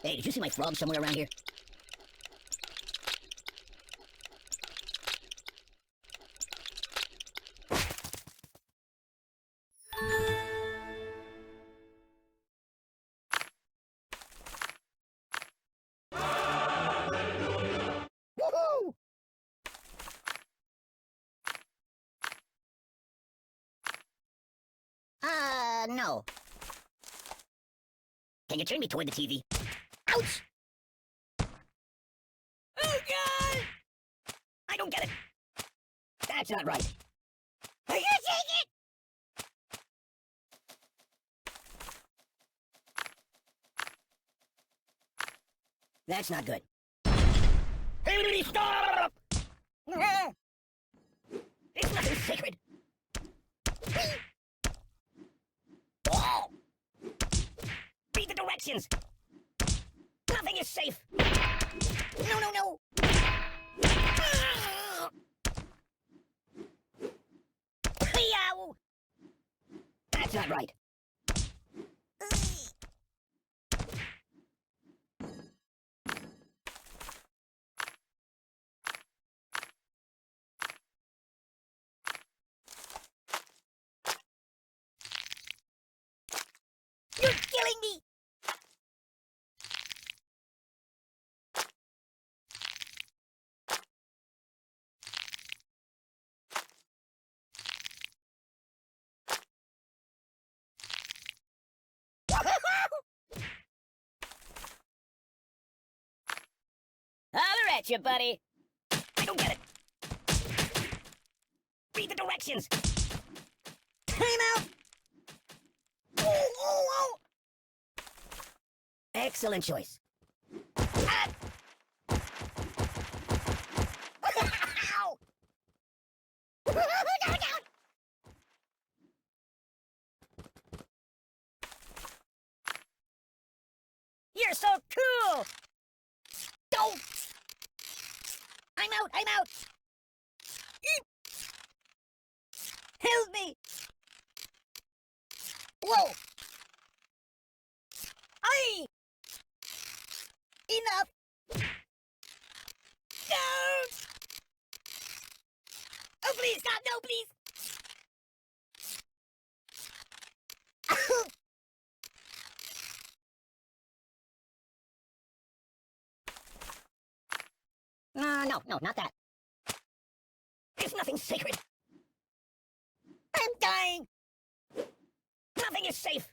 Hey, did you see my frog somewhere around here? Woohoo! No. Can you turn me toward the TV? Ouch! Oh, God! I don't get it. That's not right. Are you take it? That's not good. Hey, stop! It's nothing sacred. Oh! Read the directions. Nothing is safe. No, no, no. Yow! That's not right. You're killing me! Holler at you, buddy. I don't get it. Read the directions. Time out. Oh, oh, oh. Excellent choice. Ah. Ow. No, no. You're so cool. Don't. I'm out. I'm out. Help me. Whoa. Aye. Enough. No. Oh, please, God, no, please. No, not that. There's nothing sacred. I'm dying. Nothing is safe.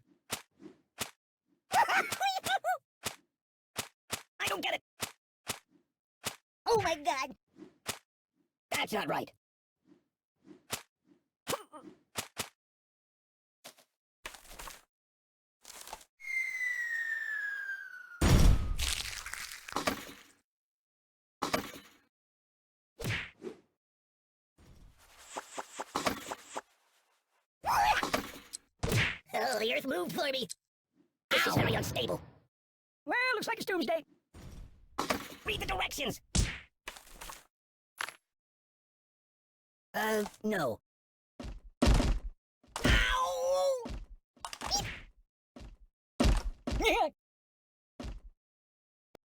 I don't get it. Oh my God. That's not right. Oh, the earth moved for me. This is very unstable. Well, looks like it's doomsday. Read the directions. No. Ow!